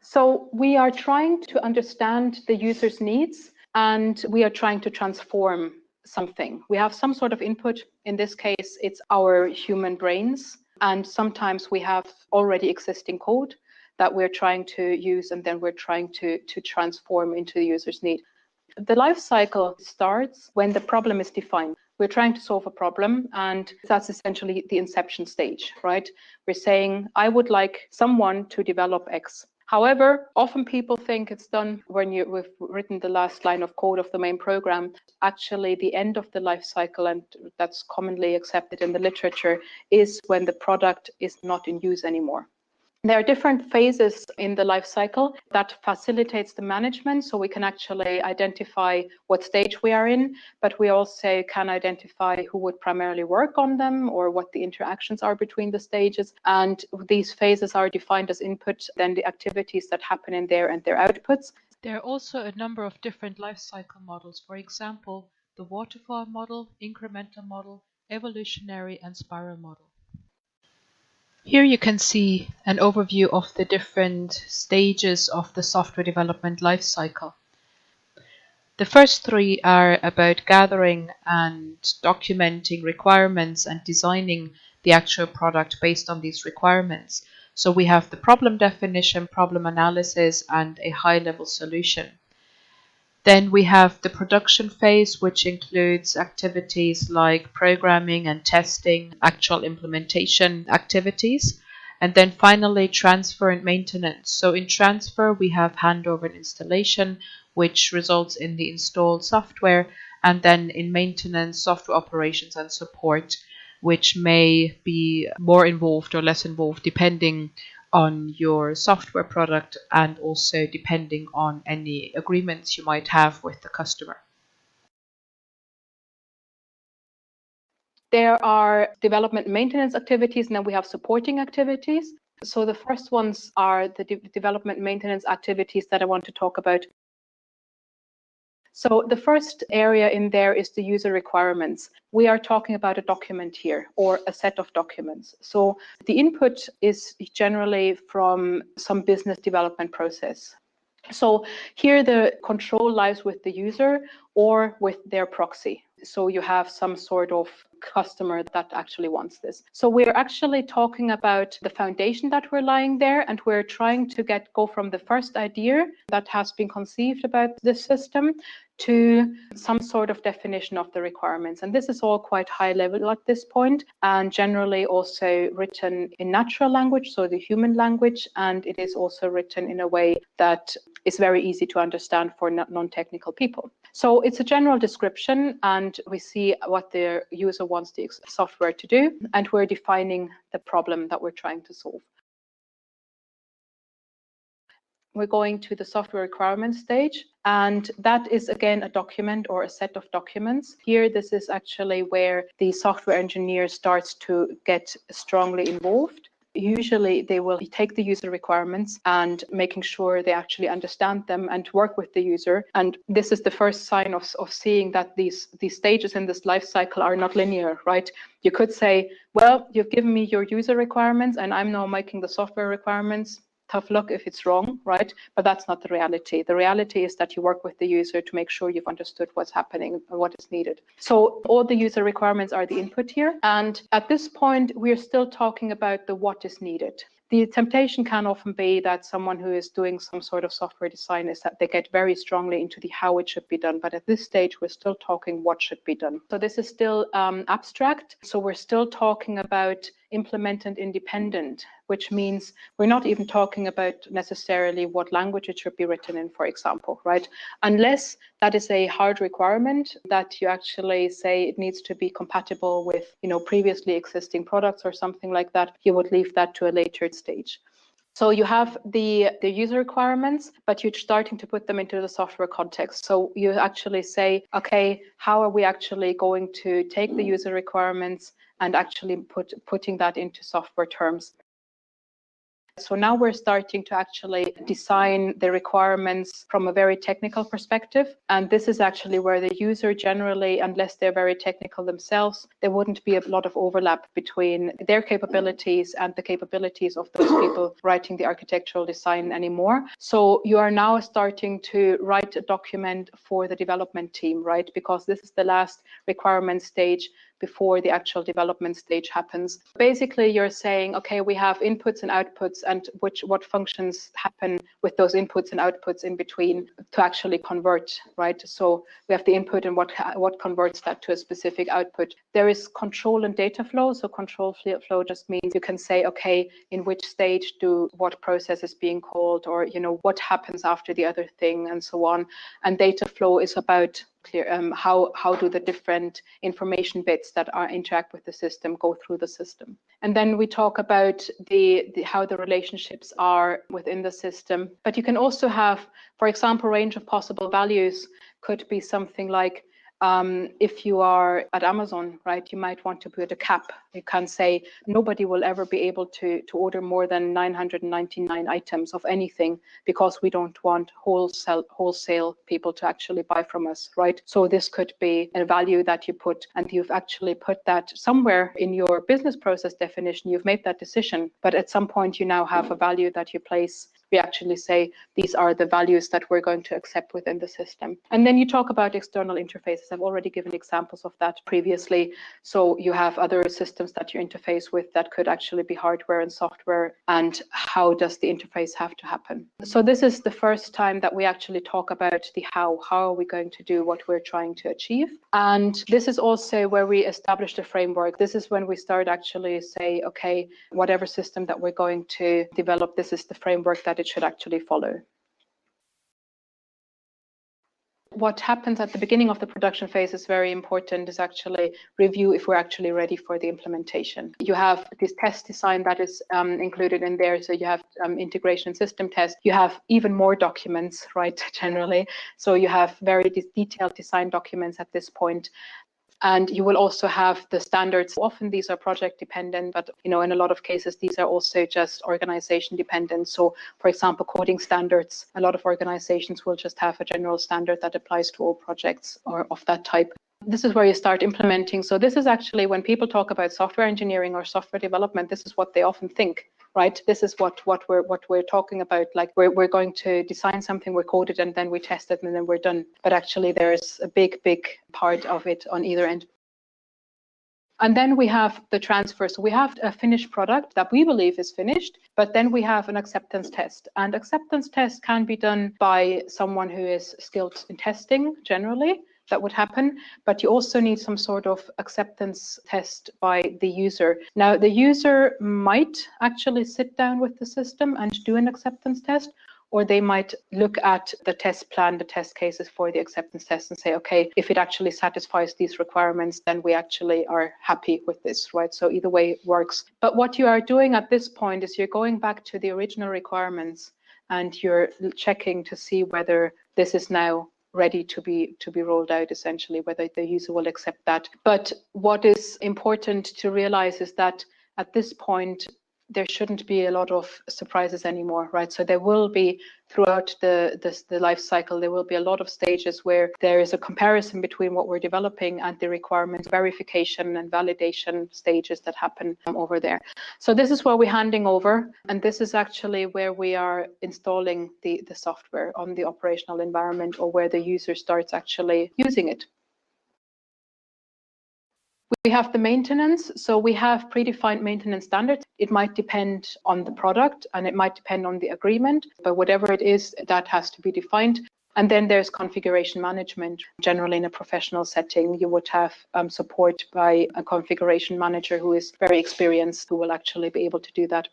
So we are trying to understand the user's needs, and we are trying to transform something. We have some sort of input. In this case, it's our human brains. And sometimes we have already existing code that we're trying to use, and then we're trying to transform into the user's need. The life cycle starts when the problem is defined. We're trying to solve a problem, and that's essentially the inception stage, right? We're saying, I would like someone to develop X. However, often people think it's done when we've written the last line of code of the main program. Actually, the end of the life cycle, and that's commonly accepted in the literature, is when the product is not in use anymore. There are different phases in the life cycle that facilitates the management, so we can actually identify what stage we are in, but we also can identify who would primarily work on them or what the interactions are between the stages. And these phases are defined as input, then the activities that happen in there and their outputs. There are also a number of different life cycle models, for example, the waterfall model, incremental model, evolutionary, and spiral model. Here you can see an overview of the different stages of the software development lifecycle. The first three are about gathering and documenting requirements and designing the actual product based on these requirements. So we have the problem definition, problem analysis, and a high-level solution. Then we have the production phase, which includes activities like programming and testing, actual implementation activities. And then finally, transfer and maintenance. So in transfer, we have handover and installation, which results in the installed software. And then in maintenance, software operations and support, which may be more involved or less involved, depending on your software product and also depending on any agreements you might have with the customer. There are development maintenance activities, and then we have supporting activities. So the first ones are the development maintenance activities that I want to talk about. So the first area in there is the user requirements. We are talking about a document here, or a set of documents. So the input is generally from some business development process. So here the control lies with the user or with their proxy. So you have some sort of customer that actually wants this. So we're actually talking about the foundation that we're lying there, and we're trying to go from the first idea that has been conceived about this system to some sort of definition of the requirements. And this is all quite high level at this point, and generally also written in natural language, so the human language, and it is also written in a way that is very easy to understand for non-technical people. So it's a general description, and we see what the user wants the software to do, and we're defining the problem that we're trying to solve. We're going to the software requirements stage, and that is again a document or a set of documents. Here, this is actually where the software engineer starts to get strongly involved. Usually they will take the user requirements and making sure they actually understand them and work with the user. And this is the first sign of seeing that these stages in this life cycle are not linear, right? You could say, well, you've given me your user requirements and I'm now making the software requirements. Tough luck if it's wrong, right? But that's not the reality. The reality is that you work with the user to make sure you've understood what's happening and what is needed. So all the user requirements are the input here. And at this point, we're still talking about the what is needed. The temptation can often be that someone who is doing some sort of software design is that they get very strongly into the how it should be done. But at this stage, we're still talking what should be done. So this is still abstract. So we're still talking about implement and independent, which means we're not even talking about necessarily what language it should be written in, for example, right? Unless that is a hard requirement that you actually say it needs to be compatible with, previously existing products or something like that, you would leave that to a later stage. So you have the user requirements, but you're starting to put them into the software context. So you actually say, okay, how are we actually going to take the user requirements and actually putting that into software terms? So now we're starting to actually design the requirements from a very technical perspective. And this is actually where the user generally, unless they're very technical themselves, there wouldn't be a lot of overlap between their capabilities and the capabilities of those people writing the architectural design anymore. So you are now starting to write a document for the development team, right? Because this is the last requirement stage before the actual development stage happens. Basically, you're saying, okay, we have inputs and outputs, and what functions happen with those inputs and outputs in between to actually convert, right? So we have the input and what converts that to a specific output. There is control and data flow. So control flow just means you can say, okay, in which stage what process is being called, or what happens after the other thing, and so on. And data flow is about how do the different information bits that interact with the system go through the system. And then we talk about how the relationships are within the system. But you can also have, for example, range of possible values could be something like, if you are at Amazon, right, you might want to put a cap. You can say nobody will ever be able to order more than 999 items of anything, because we don't want wholesale people to actually buy from us, right? So this could be a value that you put, and you've actually put that somewhere in your business process definition. You've made that decision, but at some point you now have a value that you place. We actually say these are the values that we're going to accept within the system. And then you talk about external interfaces. I've already given examples of that previously. So you have other systems that you interface with that could actually be hardware and software, and how does the interface have to happen? So this is the first time that we actually talk about the how are we going to do what we're trying to achieve. And this is also where we establish the framework. This is when we start actually say, okay, whatever system that we're going to develop, this is the framework that it should actually follow. What happens at the beginning of the production phase is very important, is actually review if we're actually ready for the implementation. You have this test design that is included in there. So you have integration system test. You have even more documents, right, generally. So you have very detailed design documents at this point. And you will also have the standards. Often these are project dependent, but in a lot of cases, these are also just organization dependent. So for example, coding standards, a lot of organizations will just have a general standard that applies to all projects or of that type. This is where you start implementing. So this is actually when people talk about software engineering or software development, this is what they often think, right? This is what we're talking about. Like we're going to design something, we code it, and then we test it, and then we're done. But actually, there's a big part of it on either end. And then we have the transfer. So we have a finished product that we believe is finished, but then we have an acceptance test. And acceptance test can be done by someone who is skilled in testing generally. That would happen, but you also need some sort of acceptance test by the user. Now, the user might actually sit down with the system and do an acceptance test, or they might look at the test plan, the test cases for the acceptance test, and say, okay, if it actually satisfies these requirements, then we actually are happy with this, right? So either way works. But what you are doing at this point is you're going back to the original requirements, and you're checking to see whether this is now ready to be rolled out, essentially, whether the user will accept that. But what is important to realize is that at this point, there shouldn't be a lot of surprises anymore, right? So there will be, throughout the life cycle, there will be a lot of stages where there is a comparison between what we're developing and the requirements, verification and validation stages that happen over there. So this is where we're handing over, and this is actually where we are installing the software on the operational environment, or where the user starts actually using it. We have the maintenance. So we have predefined maintenance standards. It might depend on the product, and it might depend on the agreement, but whatever it is, that has to be defined. And then there's configuration management. Generally, in a professional setting, you would have support by a configuration manager who is very experienced, who will actually be able to do that.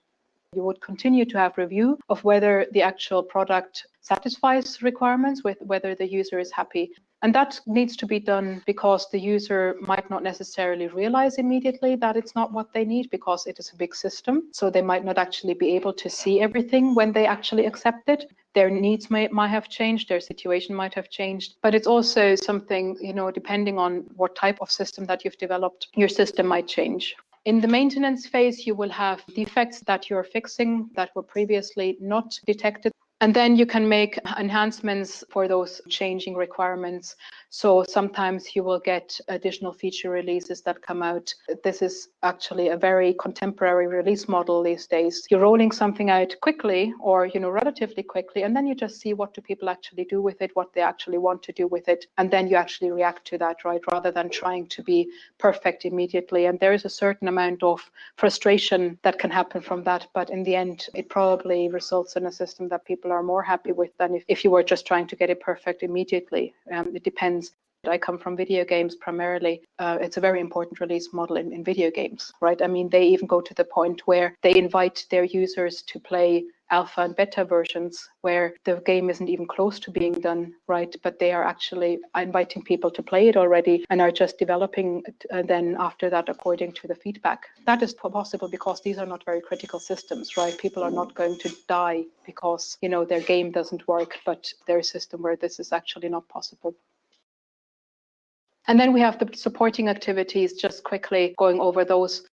You would continue to have review of whether the actual product satisfies requirements, with whether the user is happy. And that needs to be done because the user might not necessarily realize immediately that it's not what they need, because it is a big system. So they might not actually be able to see everything when they actually accept it. Their needs might have changed, their situation might have changed. But it's also something, depending on what type of system that you've developed, your system might change. In the maintenance phase, you will have defects that you're fixing that were previously not detected. And then you can make enhancements for those changing requirements. So sometimes you will get additional feature releases that come out. This is actually a very contemporary release model these days. You're rolling something out quickly or, relatively quickly, and then you just see what do people actually do with it, what they actually want to do with it. And then you actually react to that, right? Rather than trying to be perfect immediately. And there is a certain amount of frustration that can happen from that. But in the end, it probably results in a system that people are more happy with than if you were just trying to get it perfect immediately. It depends. I come from video games primarily. It's a very important release model in video games, right? I mean, they even go to the point where they invite their users to play alpha and beta versions where the game isn't even close to being done, right? But they are actually inviting people to play it already and are just developing then after that according to the feedback. That is possible because these are not very critical systems, right? People are not going to die because, their game doesn't work, but there's a system where this is actually not possible. And then we have the supporting activities, just quickly going over those.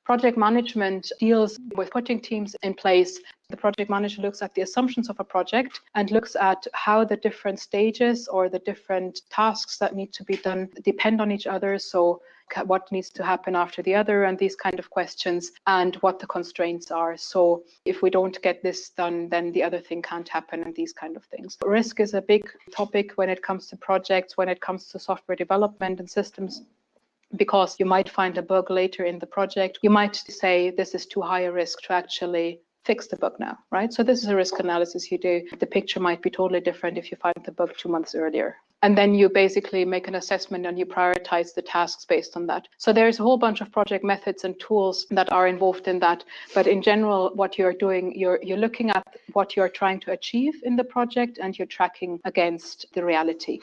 Project management deals with putting teams in place. The project manager looks at the assumptions of a project and looks at how the different stages or the different tasks that need to be done depend on each other. So what needs to happen after the other and these kind of questions and what the constraints are. So if we don't get this done, then the other thing can't happen and these kind of things. Risk is a big topic when it comes to projects, when it comes to software development and systems, because you might find a bug later in the project. You might say this is too high a risk to actually fix the bug now, right? So this is a risk analysis you do. The picture might be totally different if you find the bug 2 months earlier. And then you basically make an assessment and you prioritize the tasks based on that. So there's a whole bunch of project methods and tools that are involved in that. But in general, what you're doing, you're looking at what you're trying to achieve in the project and you're tracking against the reality.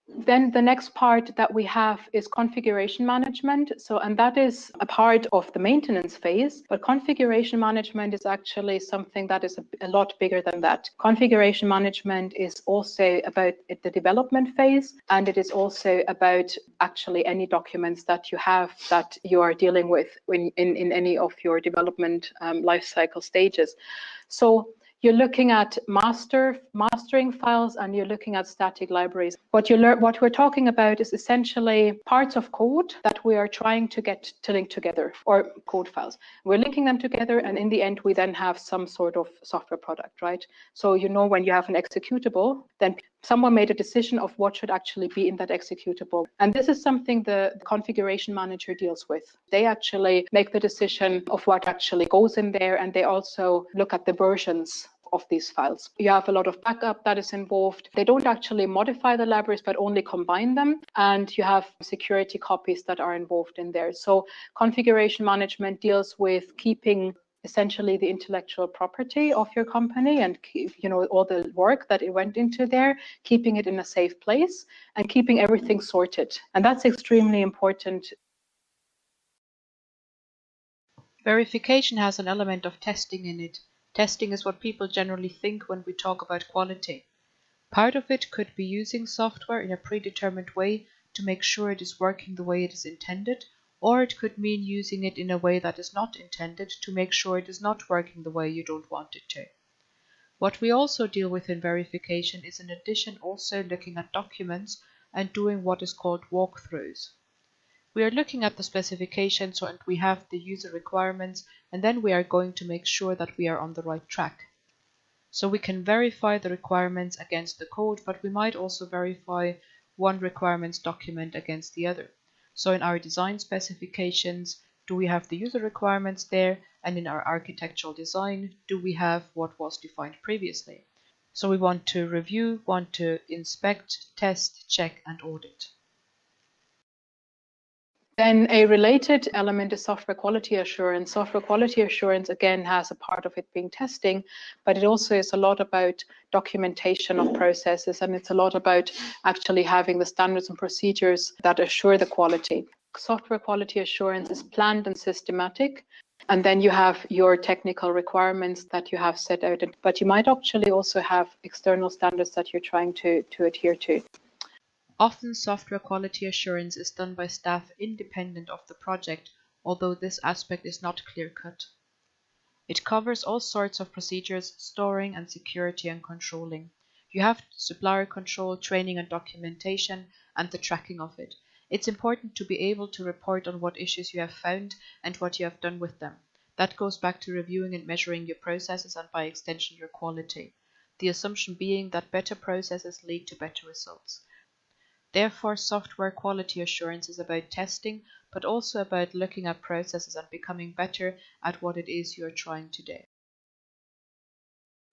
Then the next part that we have is configuration management. And that is a part of the maintenance phase, but configuration management is actually something that is a lot bigger than that. Configuration management is also about the development phase, and it is also about actually any documents that you have that you are dealing with in any of your development lifecycle stages. So you're looking at mastering files and you're looking at static libraries. What we're talking about is essentially parts of code that we are trying to get to link together, or code files. We're linking them together, and in the end, we then have some sort of software product, right? So when you have an executable, then someone made a decision of what should actually be in that executable. And this is something the configuration manager deals with. They actually make the decision of what actually goes in there, and they also look at the versions of these files. You have a lot of backup that is involved. They don't actually modify the libraries, but only combine them. And you have security copies that are involved in there. So configuration management deals with keeping essentially the intellectual property of your company and all the work that it went into there, keeping it in a safe place and keeping everything sorted. And that's extremely important. Verification has an element of testing in it. Testing is what people generally think when we talk about quality. Part of it could be using software in a predetermined way to make sure it is working the way it is intended, or it could mean using it in a way that is not intended to make sure it is not working the way you don't want it to. What we also deal with in verification is in addition also looking at documents and doing what is called walkthroughs. We are looking at the specifications and we have the user requirements, and then we are going to make sure that we are on the right track. So we can verify the requirements against the code, but we might also verify one requirements document against the other. So in our design specifications, do we have the user requirements there? And in our architectural design, do we have what was defined previously? So we want to review, want to inspect, test, check, and audit. Then a related element is software quality assurance. Software quality assurance, again, has a part of it being testing, but it also is a lot about documentation of processes, and it's a lot about actually having the standards and procedures that assure the quality. Software quality assurance is planned and systematic, and then you have your technical requirements that you have set out, but you might actually also have external standards that you're trying to adhere to. Often software quality assurance is done by staff independent of the project, although this aspect is not clear-cut. It covers all sorts of procedures, storing and security and controlling. You have supplier control, training and documentation, and the tracking of it. It's important to be able to report on what issues you have found and what you have done with them. That goes back to reviewing and measuring your processes and by extension your quality. The assumption being that better processes lead to better results. Therefore, software quality assurance is about testing, but also about looking at processes and becoming better at what it is you are trying to do.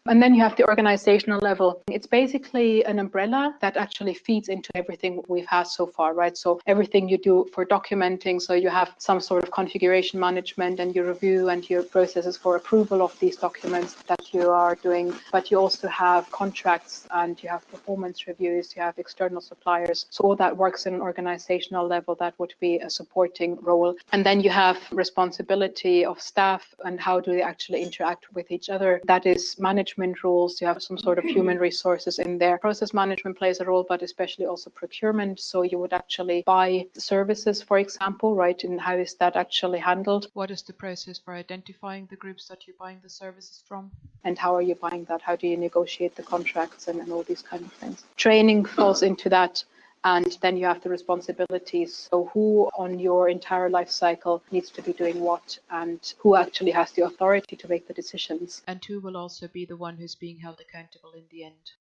And then you have the organizational level. It's basically an umbrella that actually feeds into everything we've had so far, right? So everything you do for documenting, so you have some sort of configuration management and your review and your processes for approval of these documents that you are doing. But you also have contracts and you have performance reviews, you have external suppliers. So all that works in an organizational level, that would be a supporting role. And then you have responsibility of staff and how do they actually interact with each other. That is management rules, you have some sort of human resources in there. Process management plays a role, but especially also procurement. So you would actually buy services, for example, right? And how is that actually handled? What is the process for identifying the groups that you're buying the services from? And how are you buying that? How do you negotiate the contracts and all these kind of things? Training falls into that. And then you have the responsibilities. So who on your entire life cycle needs to be doing what and who actually has the authority to make the decisions. And who will also be the one who's being held accountable in the end.